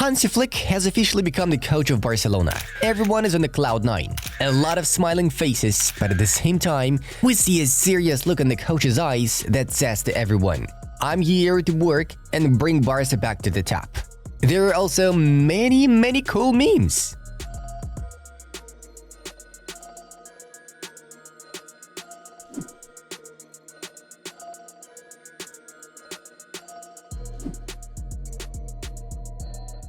Hansi Flick has officially become the coach of Barcelona. Everyone is on the cloud nine. A lot of smiling faces, but at the same time, we see a serious look in the coach's eyes that says to everyone, "I'm here to work and bring Barça back to the top." There are also many cool memes.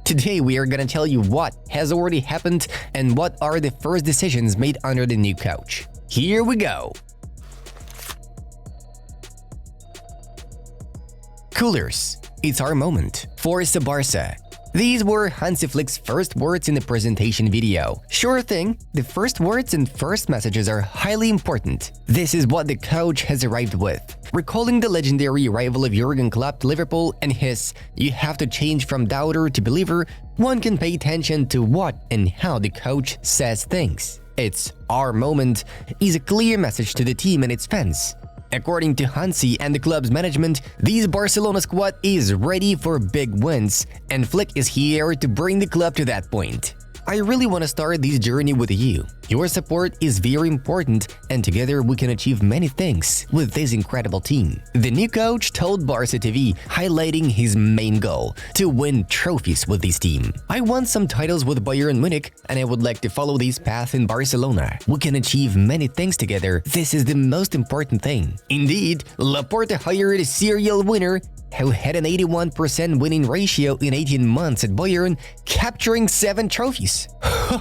Today we are gonna tell you what has already happened and what are the first decisions made under the new coach. Here we go! Culers, it's our moment. Forca Barca. These were Hansi Flick's first words in the presentation video. Sure thing, the first words and first messages are highly important. This is what the coach has arrived with. Recalling the legendary arrival of Jürgen Klopp to Liverpool and his "you have to change from doubter to believer," one can pay attention to what and how the coach says things. It's our moment is a clear message to the team and its fans. According to Hansi and the club's management, this Barcelona squad is ready for big wins, and Flick is here to bring the club to that point. I really want to start this journey with you. Your support is very important, and together we can achieve many things with this incredible team. The new coach told Barça TV, highlighting his main goal, to win trophies with this team. "I won some titles with Bayern Munich, and I would like to follow this path in Barcelona. We can achieve many things together. This is the most important thing." Indeed, Laporta hired a serial winner who had an 81% winning ratio in 18 months at Bayern, capturing 7 trophies.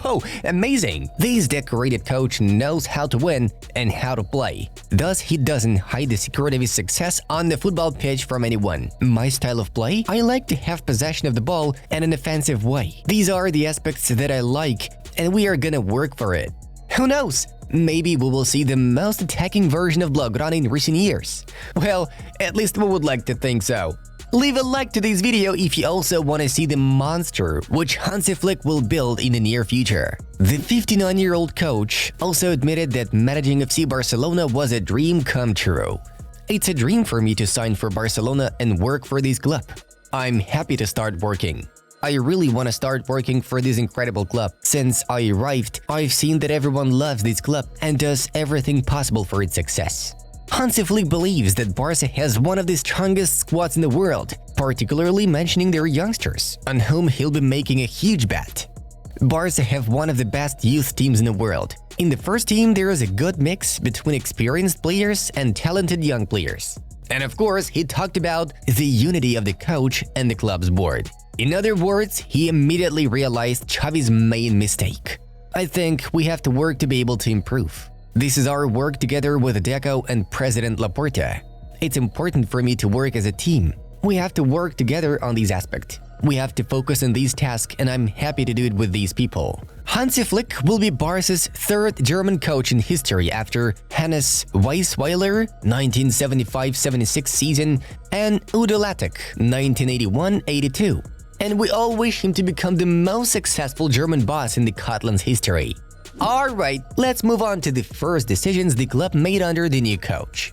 Oh, amazing! This decorated coach knows how to win and how to play. Thus, he doesn't hide the secret of his success on the football pitch from anyone. My style of play? I like to have possession of the ball in an offensive way. These are the aspects that I like, and we are gonna work for it. Who knows? Maybe we will see the most attacking version of Blaugrana in recent years. Well, at least we would like to think so. Leave a like to this video if you also want to see the monster which Hansi Flick will build in the near future. The 59-year-old coach also admitted that managing FC Barcelona was a dream come true. "It's a dream for me to sign for Barcelona and work for this club. I'm happy to start working. I really want to start working for this incredible club. Since I arrived, I've seen that everyone loves this club and does everything possible for its success." Hansi Flick believes that Barca has one of the strongest squads in the world, particularly mentioning their youngsters, on whom he'll be making a huge bet. Barca have one of the best youth teams in the world. In the first team, there is a good mix between experienced players and talented young players. And of course, he talked about the unity of the coach and the club's board. In other words, he immediately realized Xavi's main mistake. "I think we have to work to be able to improve. This is our work together with Deco and President Laporta. It's important for me to work as a team. We have to work together on these aspects. We have to focus on these tasks, and I'm happy to do it with these people." Hansi Flick will be Barca's third German coach in history after Hannes Weisweiler 1975-76 season and Udo Lattek 1981-82. And we all wish him to become the most successful German boss in the Catalan's history. Alright, let's move on to the first decisions the club made under the new coach.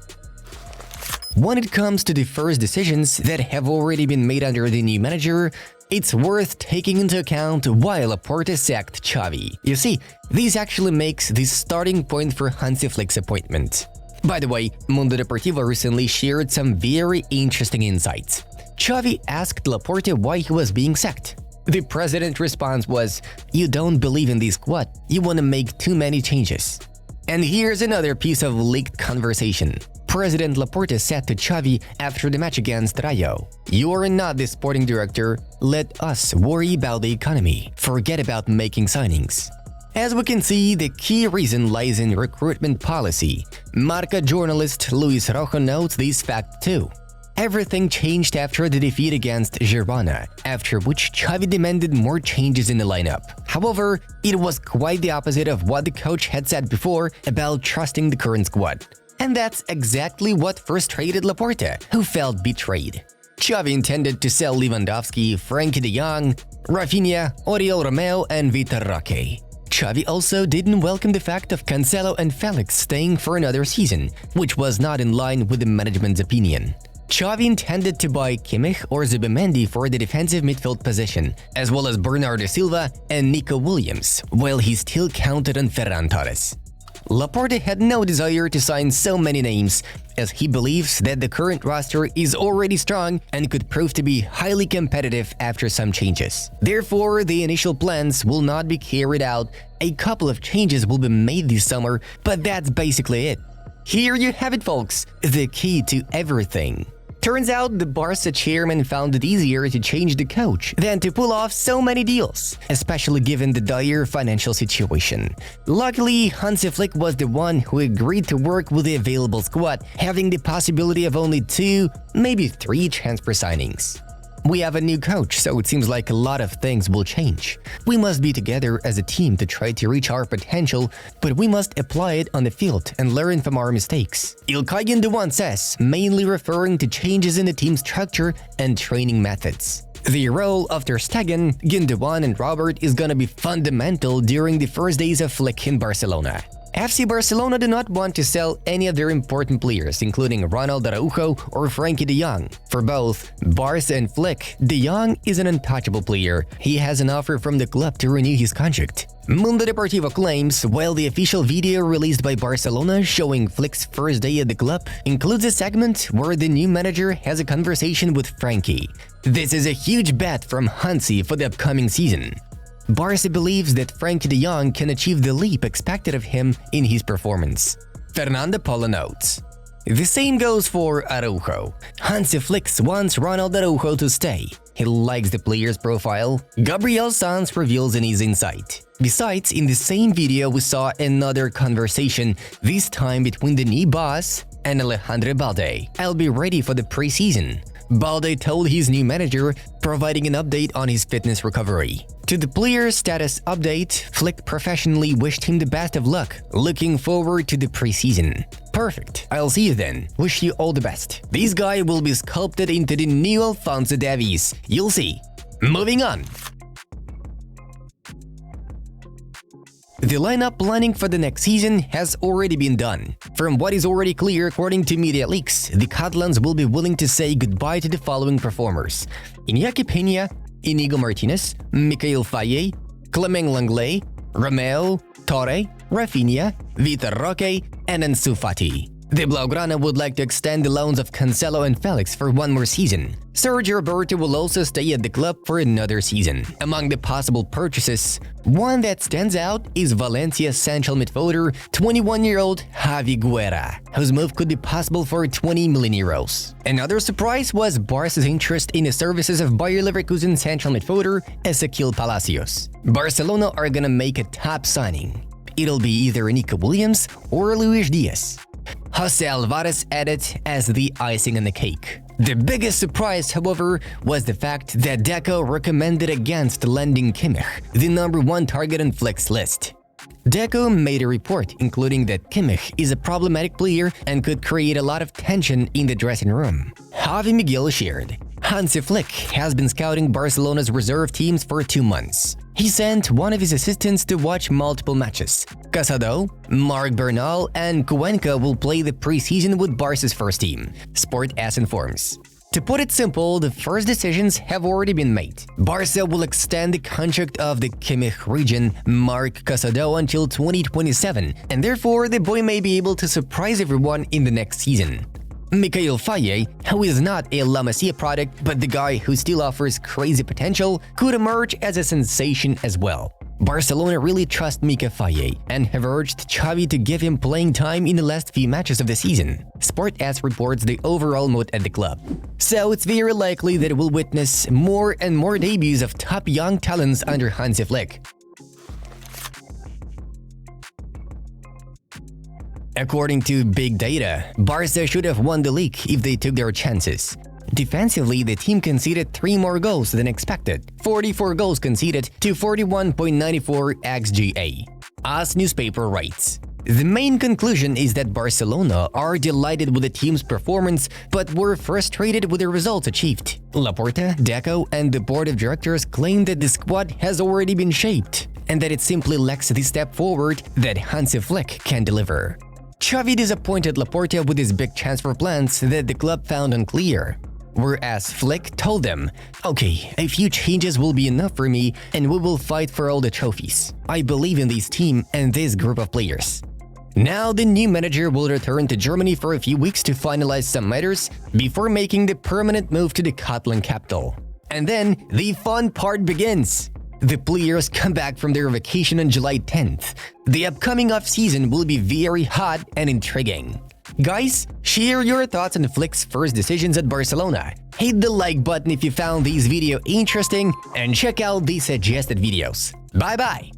When it comes to the first decisions that have already been made under the new manager, it's worth taking into account why Laporta sacked Xavi. You see, this actually makes the starting point for Hansi Flick's appointment. By the way, Mundo Deportivo recently shared some very interesting insights. Xavi asked Laporta why he was being sacked. The president's response was, "You don't believe in this squad, you want to make too many changes." And here's another piece of leaked conversation. President Laporta said to Xavi after the match against Rayo, "You're not the sporting director, let us worry about the economy, forget about making signings." As we can see, the key reason lies in recruitment policy. Marca journalist Luis Rojo notes this fact too. Everything changed after the defeat against Girona, after which Xavi demanded more changes in the lineup. However, it was quite the opposite of what the coach had said before about trusting the current squad. And that's exactly what frustrated Laporta, who felt betrayed. Xavi intended to sell Lewandowski, Frenkie de Jong, Rafinha, Oriol Romeu and Vitor Roque. Xavi also didn't welcome the fact of Cancelo and Felix staying for another season, which was not in line with the management's opinion. Xavi intended to buy Kimmich or Zubimendi for the defensive midfield position, as well as Bernardo Silva and Nico Williams, while he still counted on Ferran Torres. Laporta had no desire to sign so many names, as he believes that the current roster is already strong and could prove to be highly competitive after some changes. Therefore, the initial plans will not be carried out. A couple of changes will be made this summer, but that's basically it. Here you have it, folks, the key to everything. Turns out the Barça chairman found it easier to change the coach than to pull off so many deals, especially given the dire financial situation. Luckily, Hansi Flick was the one who agreed to work with the available squad, having the possibility of only 2, maybe 3 transfer signings. We have a new coach, so it seems like a lot of things will change. We must be together as a team to try to reach our potential, but we must apply it on the field and learn from our mistakes. İlkay Gündoğan says, mainly referring to changes in the team structure and training methods. The role of Ter Stegen, Gündoğan and Robert is gonna be fundamental during the first days of Flick in Barcelona. FC Barcelona do not want to sell any of their important players, including Ronald Araujo or Frankie de Jong. For both Barça and Flick, de Jong is an untouchable player. He has an offer from the club to renew his contract. Mundo Deportivo claims, while the official video released by Barcelona showing Flick's first day at the club includes a segment where the new manager has a conversation with Frankie. This is a huge bet from Hansi for the upcoming season. Barça believes that Frankie de Jong can achieve the leap expected of him in his performance. Fernando Polo notes. The same goes for Araujo. Hansi Flick wants Ronald Araujo to stay. He likes the player's profile, Gabriel Sanz reveals in his insight. Besides, in the same video we saw another conversation, this time between the new boss and Alejandro Balde. I'll be ready for the preseason. Balde told his new manager, providing an update on his fitness recovery. To the player's status update, Flick professionally wished him the best of luck, looking forward to the preseason. Perfect, I'll see you then. Wish you all the best. This guy will be sculpted into the new Alphonso Davies. You'll see. Moving on. The lineup planning for the next season has already been done. From what is already clear according to media leaks, the Catalans will be willing to say goodbye to the following performers: Iñaki Peña, Inigo Martinez, Mikhail Faye, Clement Lenglet, Romeo, Torre, Rafinha, Vitor Roque, and Ansu Fati. The Blaugrana would like to extend the loans of Cancelo and Felix for one more season. Sergio Roberto will also stay at the club for another season. Among the possible purchases, one that stands out is Valencia's central midfielder, 21-year-old Javi Guerra, whose move could be possible for 20 million euros. Another surprise was Barca's interest in the services of Bayer Leverkusen central midfielder Ezequiel Palacios. Barcelona are gonna make a top signing. It'll be either Nico Williams or Luis Diaz. Jose Alvarez added as the icing on the cake. The biggest surprise, however, was the fact that Deco recommended against lending Kimmich, the #1 target on Flick's list. Deco made a report including that Kimmich is a problematic player and could create a lot of tension in the dressing room. Javi Miguel shared, Hansi Flick has been scouting Barcelona's reserve teams for 2 months. He sent one of his assistants to watch multiple matches. Casado, Marc Bernal, and Cuenca will play the preseason with Barca's first team, Sport S informs. To put it simple, the first decisions have already been made. Barca will extend the contract of the Kimmich region, Marc Casado, until 2027, and therefore the boy may be able to surprise everyone in the next season. Mikhail Faye, who is not a La Masia product but the guy who still offers crazy potential, could emerge as a sensation as well. Barcelona really trust Mika Faye and have urged Xavi to give him playing time in the last few matches of the season. Sport S reports the overall mood at the club. So it's very likely that we'll witness more and more debuts of top young talents under Hansi Flick. According to Big Data, Barca should have won the league if they took their chances. Defensively, the team conceded 3 more goals than expected, 44 goals conceded to 41.94 xGA. AS newspaper writes, the main conclusion is that Barcelona are delighted with the team's performance but were frustrated with the results achieved. Laporta, Deco, and the board of directors claim that the squad has already been shaped and that it simply lacks the step forward that Hansi Flick can deliver. Xavi disappointed Laporta with his big transfer plans that the club found unclear. Whereas Flick told them, "Okay, a few changes will be enough for me and we will fight for all the trophies. I believe in this team and this group of players." Now the new manager will return to Germany for a few weeks to finalize some matters before making the permanent move to the Catalan capital. And then the fun part begins. The players come back from their vacation on July 10th. The upcoming off-season will be very hot and intriguing. Guys, share your thoughts on Flick's first decisions at Barcelona. Hit the like button if you found this video interesting and check out the suggested videos. Bye-bye!